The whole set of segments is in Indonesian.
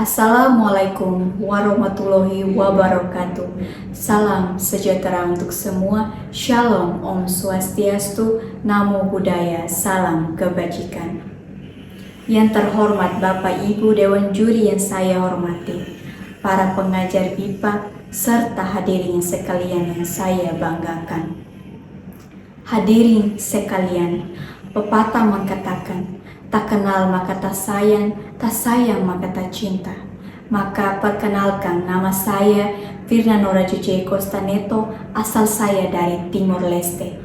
Assalamualaikum warahmatullahi wabarakatuh. Salam sejahtera untuk semua. Shalom, Om Swastiastu, Namo Buddhaya, salam kebajikan. Yang terhormat Bapak Ibu Dewan Juri yang saya hormati, para pengajar BIPA, serta hadirin sekalian yang saya banggakan. Hadirin sekalian, pepatah mengatakan, tak kenal maka tak sayang maka tak cinta. Maka perkenalkan, nama saya Firna Nora Juche Costaneto, asal saya dari Timor Leste.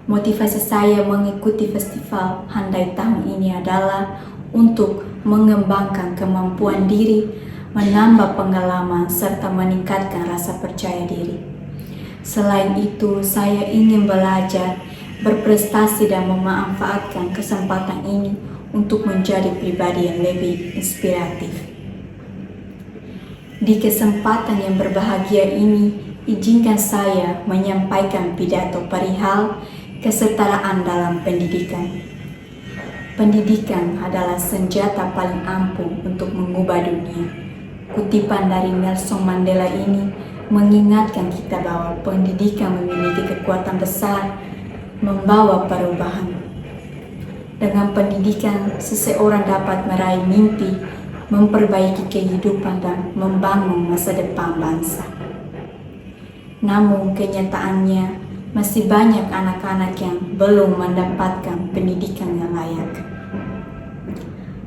Motivasi saya mengikuti festival Handai tahun ini adalah untuk mengembangkan kemampuan diri, menambah pengalaman, serta meningkatkan rasa percaya diri. Selain itu, saya ingin belajar, berprestasi dan memanfaatkan kesempatan ini untuk menjadi pribadi yang lebih inspiratif. Di kesempatan yang berbahagia ini, izinkan saya menyampaikan pidato perihal kesetaraan dalam pendidikan. Pendidikan adalah senjata paling ampuh untuk mengubah dunia. Kutipan dari Nelson Mandela ini mengingatkan kita bahwa pendidikan memiliki kekuatan besar membawa perubahan. Dengan pendidikan, seseorang dapat meraih mimpi, memperbaiki kehidupan, dan membangun masa depan bangsa. Namun kenyataannya, masih banyak anak-anak yang belum mendapatkan pendidikan yang layak.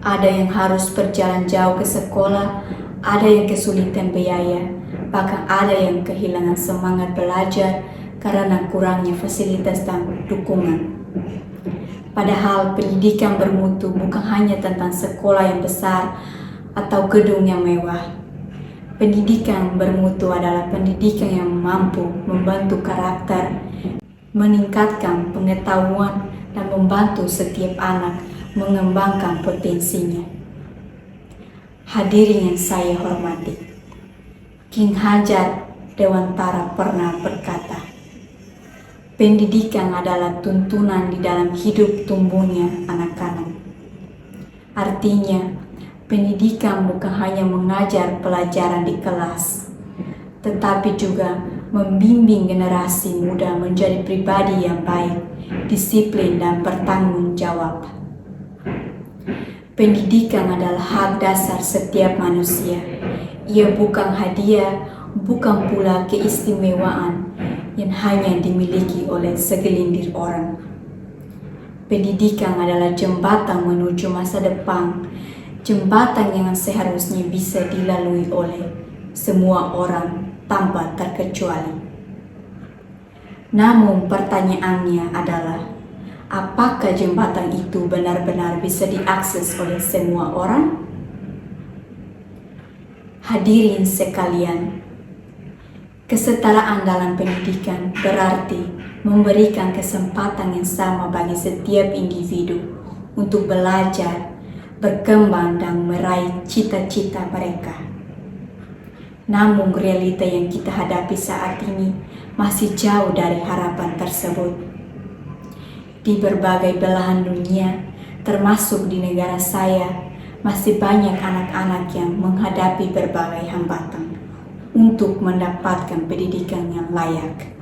Ada yang harus berjalan jauh ke sekolah, ada yang kesulitan biaya, bahkan ada yang kehilangan semangat belajar karena kurangnya fasilitas dan dukungan. Padahal pendidikan bermutu bukan hanya tentang sekolah yang besar atau gedung yang mewah. Pendidikan bermutu adalah pendidikan yang mampu membantu karakter, meningkatkan pengetahuan, dan membantu setiap anak mengembangkan potensinya. Hadirin yang saya hormati, King Hajar Dewantara pernah berkata, pendidikan adalah tuntunan di dalam hidup tumbuhnya anak-anak. Artinya, pendidikan bukan hanya mengajar pelajaran di kelas, tetapi juga membimbing generasi muda menjadi pribadi yang baik, disiplin, dan bertanggung jawab. Pendidikan adalah hak dasar setiap manusia. Ia bukan hadiah, bukan pula keistimewaan yang hanya dimiliki oleh segelintir orang. Pendidikan adalah jembatan menuju masa depan, jembatan yang seharusnya bisa dilalui oleh semua orang tanpa terkecuali. Namun pertanyaannya adalah, apakah jembatan itu benar-benar bisa diakses oleh semua orang? Hadirin sekalian, kesetaraan dalam pendidikan berarti memberikan kesempatan yang sama bagi setiap individu untuk belajar, berkembang, dan meraih cita-cita mereka. Namun realita yang kita hadapi saat ini masih jauh dari harapan tersebut. Di berbagai belahan dunia, termasuk di negara saya, masih banyak anak-anak yang menghadapi berbagai hambatan untuk mendapatkan pendidikan yang layak.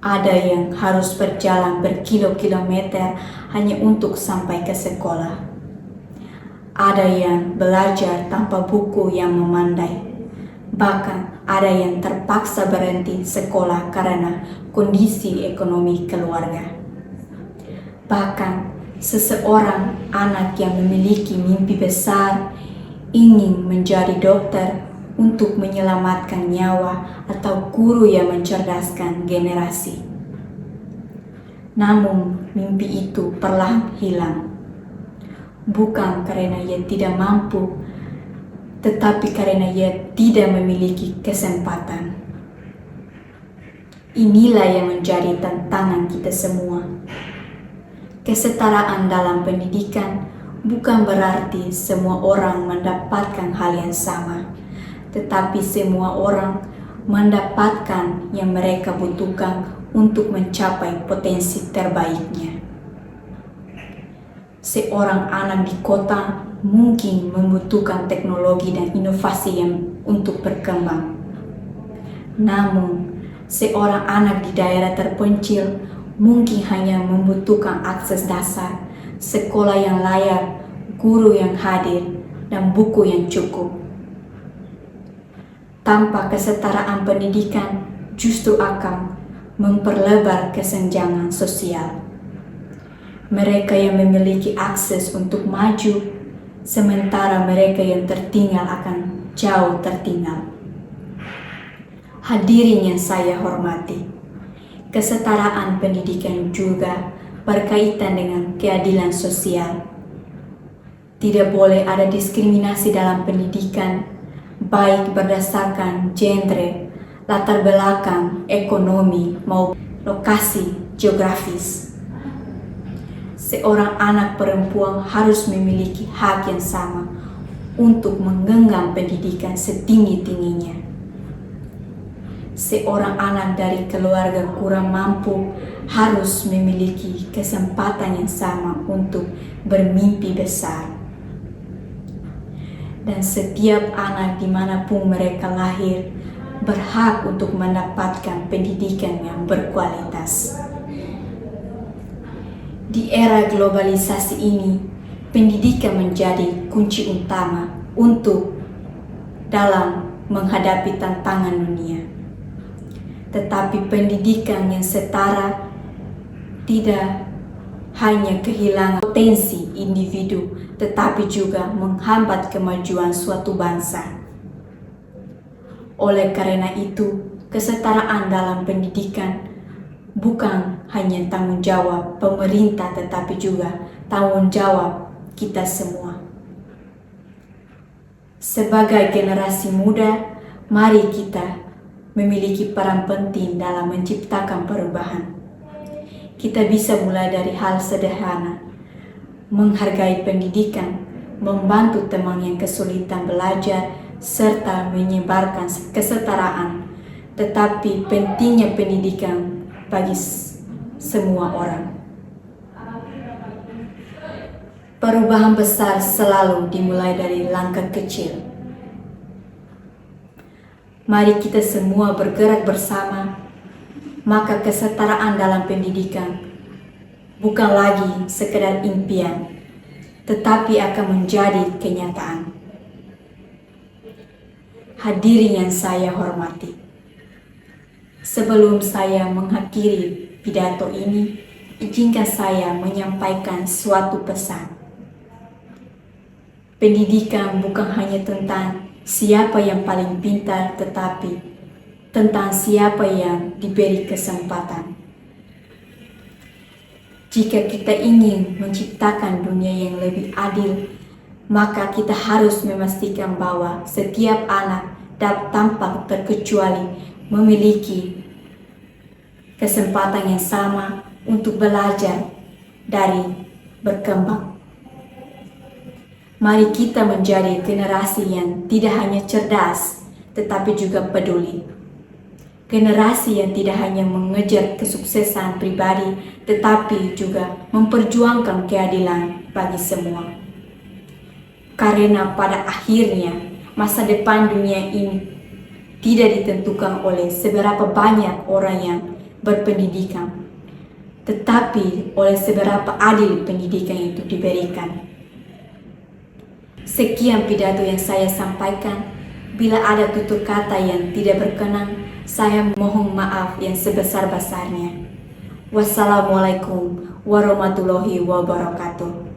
Ada yang harus berjalan berkilo-kilometer hanya untuk sampai ke sekolah. Ada yang belajar tanpa buku yang memandai. Bahkan ada yang terpaksa berhenti sekolah karena kondisi ekonomi keluarga. Bahkan seseorang anak yang memiliki mimpi besar ingin menjadi dokter untuk menyelamatkan nyawa, atau guru yang mencerdaskan generasi. Namun mimpi itu perlahan hilang. Bukan karena ia tidak mampu, tetapi karena ia tidak memiliki kesempatan. Inilah yang menjadi tantangan kita semua. Kesetaraan dalam pendidikan bukan berarti semua orang mendapatkan hal yang sama, tetapi semua orang mendapatkan yang mereka butuhkan untuk mencapai potensi terbaiknya. seorang anak di kota mungkin membutuhkan teknologi dan inovasi yang untuk berkembang. Namun, seorang anak di daerah terpencil mungkin hanya membutuhkan akses dasar, sekolah yang layak, guru yang hadir, dan buku yang cukup. Tanpa kesetaraan pendidikan justru akan memperlebar kesenjangan sosial. Mereka yang memiliki akses untuk maju, sementara mereka yang tertinggal akan jauh tertinggal. Hadirin yang saya hormati, kesetaraan pendidikan juga berkaitan dengan keadilan sosial. Tidak boleh ada diskriminasi dalam pendidikan, baik berdasarkan genre, latar belakang, ekonomi, maupun lokasi geografis. Seorang anak perempuan harus memiliki hak yang sama untuk menggenggam pendidikan setinggi-tingginya. Seorang anak dari keluarga kurang mampu harus memiliki kesempatan yang sama untuk bermimpi besar. Dan setiap anak dimanapun mereka lahir berhak untuk mendapatkan pendidikan yang berkualitas. Di era globalisasi ini, pendidikan menjadi kunci utama untuk dalam menghadapi tantangan dunia. Tetapi pendidikan yang setara tidak hanya kehilangan potensi individu, tetapi juga menghambat kemajuan suatu bangsa. Oleh karena itu, kesetaraan dalam pendidikan bukan hanya tanggung jawab pemerintah, tetapi juga tanggung jawab kita semua. Sebagai generasi muda, mari kita memiliki peran penting dalam menciptakan perubahan. Kita bisa mulai dari hal sederhana, menghargai pendidikan, membantu teman yang kesulitan belajar, serta menyebarkan kesetaraan. Tetapi pentingnya pendidikan bagi semua orang. Perubahan besar selalu dimulai dari langkah kecil. Mari kita semua bergerak bersama, maka kesetaraan dalam pendidikan bukan lagi sekedar impian, tetapi akan menjadi kenyataan. Hadirin yang saya hormati, sebelum saya mengakhiri pidato ini, izinkan saya menyampaikan suatu pesan. Pendidikan bukan hanya tentang siapa yang paling pintar, tetapi tentang siapa yang diberi kesempatan. Jika kita ingin menciptakan dunia yang lebih adil, maka kita harus memastikan bahwa setiap anak tanpa terkecuali memiliki kesempatan yang sama untuk belajar dari berkembang. Mari kita menjadi generasi yang tidak hanya cerdas, tetapi juga peduli. Generasi yang tidak hanya mengejar kesuksesan pribadi, tetapi juga memperjuangkan keadilan bagi semua. Karena pada akhirnya, masa depan dunia ini tidak ditentukan oleh seberapa banyak orang yang berpendidikan, tetapi oleh seberapa adil pendidikan itu diberikan. Sekian pidato yang saya sampaikan. Bila ada tutur kata yang tidak berkenan, saya mohon maaf yang sebesar-besarnya. Wassalamualaikum warahmatullahi wabarakatuh.